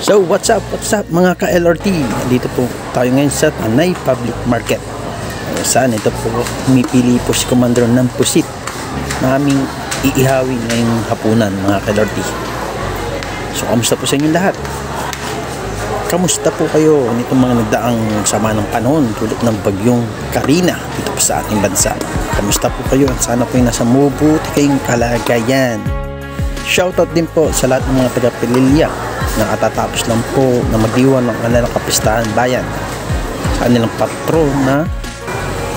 So what's up mga ka-LRT, dito po tayo ngayon sa Tanay Public Market. Saan ito po, umipili po si Commander ng pusit na aming iihawin ngayong hapunan mga ka-LRT. So kamusta po sa inyo lahat? Kamusta po kayo nitong mga nagdaang sama ng panahon tulad ng bagyong Karina dito po sa ating bansa? Kamusta po kayo? Sana po yung nasa mabuti kayong kalagayan. Shoutout din po sa lahat ng mga taga-Pililya na katatapos lang po na magdiwan ng kanilang kapistahan bayan sa kanilang patron na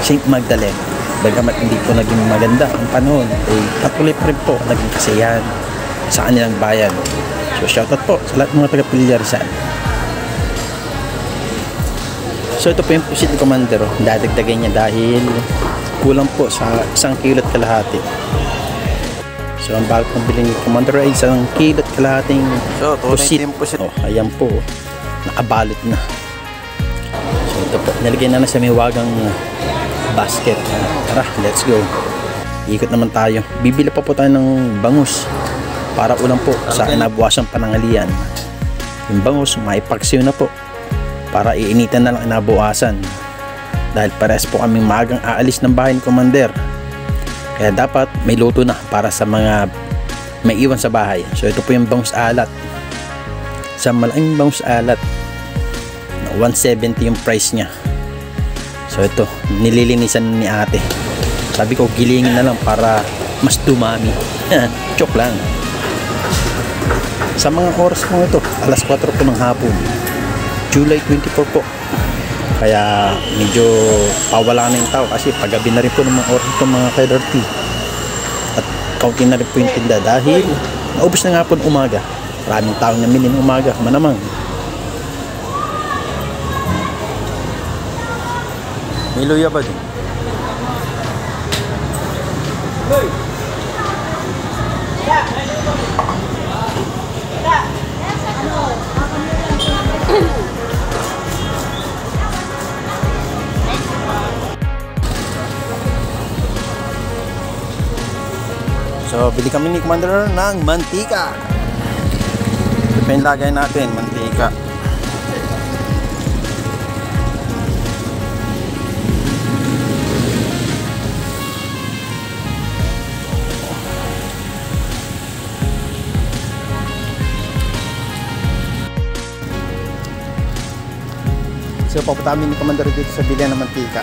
St. Magdalene. Bagamat hindi po naging maganda ang panahon, ay patuloy pa rin po naging kasiyahan sa kanilang bayan. So shoutout po sa lahat ng mga taga-Pililya Rizal. So ito po yung pusit ni Commander, dadagdagan niya dahil kulang po sa 1 kilot kalahati. So ang bago kong bilhin ni Commander ay 1 kilot kalahating pusit. Oh, ayan po, nakabalot na. So ito po, nalagay na sa may wagang basket. Tara, let's go. Ikot naman tayo. Bibili pa po tayo ng bangus para ulam po sa inabuwasang panangalian. Yung bangus, maipaksiw na po para iinitan na lang inabuwasan. Dahil pares po kaming maagang aalis ng bahay ni Commander. Kaya dapat may luto na para sa mga may iwan sa bahay. So ito po yung bangus alat. Sa malaking bangus alat, 170 yung price niya. So ito, nililinisan ni ate. Sabi ko gilingin na lang para mas dumami. Joke lang. Sa mga oras po ito, alas 4 po ng hapon, July 24 po. Kaya medyo pawala na yung tao kasi paggabi na rin po ng mga oras ito mga ka-LRT. At kaunti na rin po yung tinda dahil naubos na nga po ng umaga. Maraming tao na minin umaga, manamang. May luya ba din? Hey! So, bili kami ni Commander ng mantika. Ito pa yung lagay natin, mantika. So, papunta kami ni Commander dito sa bilihan ng mantika.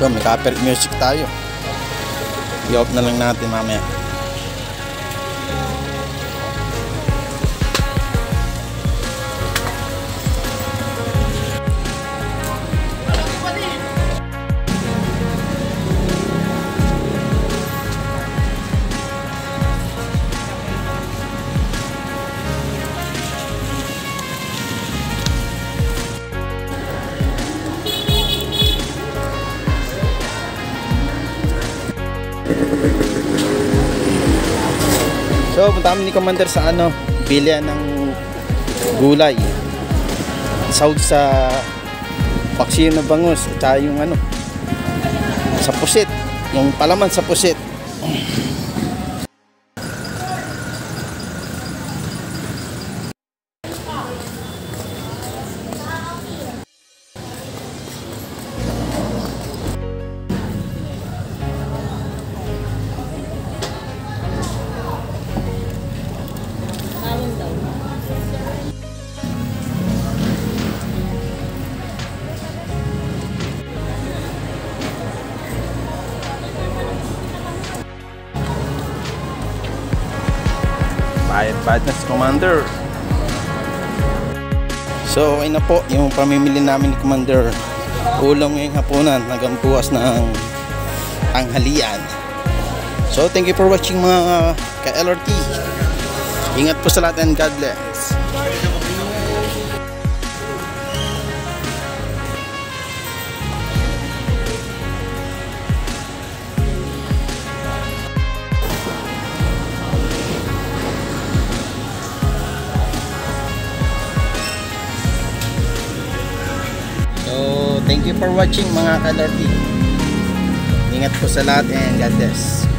So may copper music tayo. I-off na lang natin mamaya. So, punta kami ni Commander sa bilihan ng gulay. Sahog sa paksiyo na bangus at saka yung sa pusit, yung palaman sa pusit. Bayad na si Commander. So okay na po yung pamimili namin ni Commander. Ulam ngayong hapunan hanggang bukas ng tanghalian. So thank you for watching mga ka-LRT. Ingat po sa lahat and God bless. Thank you for watching mga ka-LRT. Ingat po sa lahat and God bless.